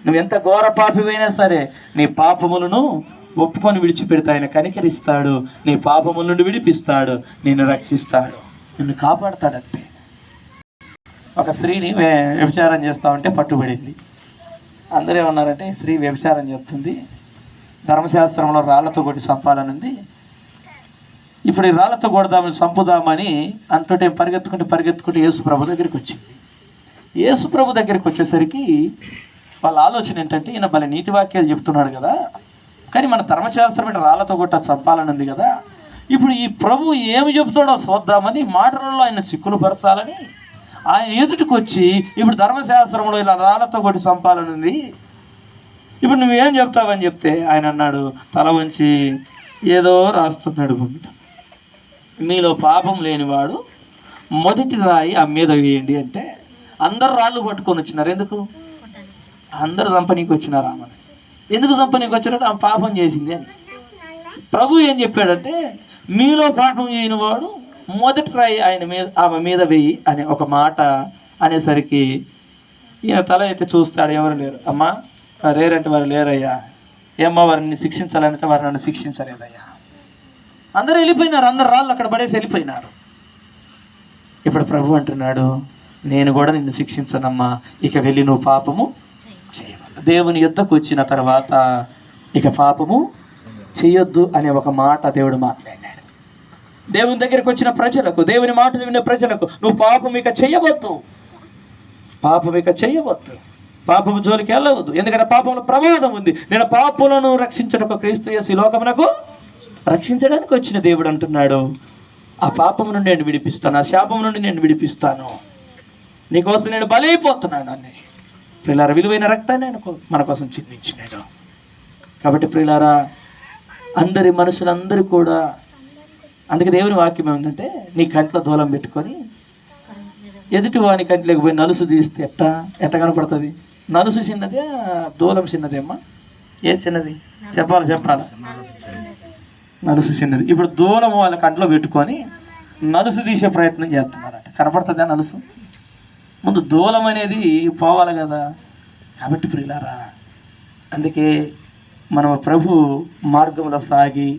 నువ్వు ఎంత ఘోర పాపివైనా సరే నీ పాపములను ఒప్పుకొని విడిచిపెడితే ఆయన కనికరిస్తాడు, నీ పాపముల నుండి విడిపిస్తాడు, నిన్ను రక్షిస్తాడు, నిన్ను కాపాడుతాడంతే. ఒక స్త్రీని వ్యభిచారం చేస్తా ఉంటే పట్టుబడింది. అందరూ ఏమన్నారంటే ఈ స్త్రీ వ్యభిచారం చేస్తుంది, ధర్మశాస్త్రంలో రాళ్లతో కొట్టి చంపాలనుంది, ఇప్పుడు ఈ రాళ్లతో కొడదామని చంపుదామని అంటుంటే పరిగెత్తుకుంటూ యేసుప్రభు దగ్గరికి వచ్చింది. యేసుప్రభు దగ్గరికి వచ్చేసరికి వాళ్ళ ఆలోచన ఏంటంటే ఈయన భలే నీతి వాక్యాలు చెప్తున్నాడు కదా, కానీ మన ధర్మశాస్త్రం అంటే రాళ్లతో కొట్ట చంపాలని ఉంది కదా, ఇప్పుడు ఈ ప్రభు ఏమి చెప్తాడో చూద్దామని మాటలలో ఆయన చిక్కులు పరచాలని ఆయన ఎదుటికి వచ్చి ఇప్పుడు ధర్మశాస్త్రంలో ఇలా రాళ్లతో కొట్టి చంపాలని ఉంది, ఇప్పుడు నువ్వేం చెప్తావని చెప్తే ఆయన అన్నాడు, తల వంచి ఏదో రాస్తున్నాడు, మీలో పాపం లేనివాడు మొదటి రాయి ఆ మీద వేయండి అంటే అందరు రాళ్ళు పట్టుకొని వచ్చినారు. ఎందుకు? అందరు చంపనీకి వచ్చినారు. ఆమెను ఎందుకు చంపనీకి వచ్చారంటే ఆమె పాపం చేసింది అని. ప్రభు ఏం చెప్పాడంటే మీలో పాపం చేయని వాడు మొదటి రాయి ఆమె మీద వేయి అనే ఒక మాట అనేసరికి ఈయన తల అయితే చూస్తాడు, ఎవరు లేరు. అమ్మా లేరంటే వారు లేరయ్యా, ఏమ్మా వారిని శిక్షించాలంటే వారు నన్ను శిక్షించలేదయ్యా. అందరూ వెళ్ళిపోయినారు, అందరు రాళ్ళు అక్కడ పడేసి వెళ్ళిపోయినారు. ఇప్పుడు ప్రభు అంటున్నాడు, నేను కూడా నిన్ను శిక్షించనమ్మా, ఇక వెళ్ళి నువ్వు పాపము చేయవద్దు. దేవుని యుద్ధకు వచ్చిన తర్వాత ఇక పాపము చేయొద్దు అనే ఒక మాట దేవుడు మాట్లాడాడు. దేవుని దగ్గరికి వచ్చిన ప్రజలకు, దేవుని మాటలు వినే ప్రజలకు నువ్వు పాపం ఇక చేయవద్దు, పాపం ఇక చేయవద్దు, పాపము జోలికి వెళ్ళవద్దు, ఎందుకంటే పాపంలో ప్రమాదం ఉంది. నేను పాపులను రక్షించడానికి క్రీస్తు యేసు ఈ లోకమునకు రక్షించడానికి వచ్చిన దేవుడు అంటున్నాడు, ఆ పాపము నుండి నేను విడిపిస్తాను, ఆ శాపం నుండి నేను విడిపిస్తాను, నీకోసం నేను బలైపోతున్నాను అని. ప్రియులారా, విలువైన రక్తాన్ని ఆయన మన కోసం చిందించినాడు. కాబట్టి ప్రియులారా, అందరి మనుషులందరూ కూడా, అందుకే దేవుని వాక్యం ఏమిటంటే నీ కంట్లో దూలం పెట్టుకొని ఎదుటి వాని కంట్లోకి పోయి నలుసు తీస్తే ఎట్ట కనపడుతుంది? నలుసు చిన్నదే, దూలం చిన్నదేమ్మా? ఏ చిన్నది చెప్పాలా? నలుసు చిన్నది. ఇప్పుడు దూలం వాళ్ళ కంట్లో పెట్టుకొని నలుసు తీసే ప్రయత్నం చేస్తున్నారట. కనపడుతుందా నలుసు? ముందు దూలం అనేది పోవాలి కదా. కాబట్టి ప్రియులారా, అందుకే మనం ప్రభు మార్గంలో సాగి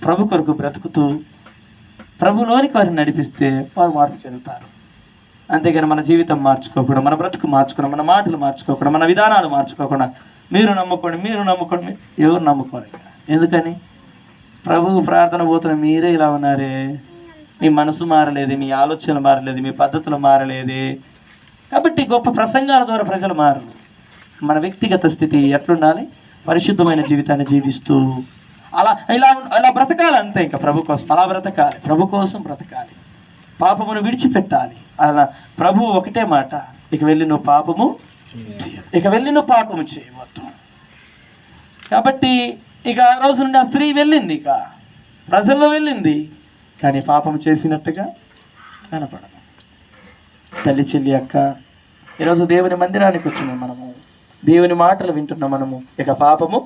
ప్రభు కొరకు బ్రతుకుతూ ప్రభులోనికి వారిని నడిపిస్తే వారు మార్పు చెందుతారు. అంతేగాని మన జీవితం మార్చుకోకుండా, మన బ్రతుకు మార్చుకోకుండా, మన మాటలు మార్చుకోకుండా, మన విధానాలు మార్చుకోకుండా మీరు నమ్ముకోండి ఎవరు నమ్ముకోరు. ఎందుకని? ప్రభువు ప్రార్థన పోతున్న మీరే ఇలా ఉన్నారే, మీ మనసు మారలేదు, మీ ఆలోచనలు మారలేదు, మీ పద్ధతులు మారలేదే. కాబట్టి గొప్ప ప్రసంగాల ద్వారా ప్రజలు మారరు. మన వ్యక్తిగత స్థితి ఎట్లుండాలి? పరిశుద్ధమైన జీవితాన్ని జీవిస్తూ ఇలా బ్రతకాలి అంతే. ఇంకా ప్రభు కోసం అలా బ్రతకాలి, ప్రభు కోసం బ్రతకాలి, పాపమును విడిచిపెట్టాలి. అలా ప్రభు ఒకటే మాట, ఇక వెళ్ళి నువ్వు పాపము చేయవద్దు. కాబట్టి ఇక ఆ రోజు నుండి ఆ స్త్రీ వెళ్ళింది, ఇక ప్రజల్లో వెళ్ళింది, కానీ పాపం చేసినట్టుగా కనపడదు. తల్లి, చెల్లి, అక్క, ఈరోజు దేవుని మందిరానికి వచ్చినాం మనము, దేవుని మాటలు వింటున్నాం మనము, ఇక పాపము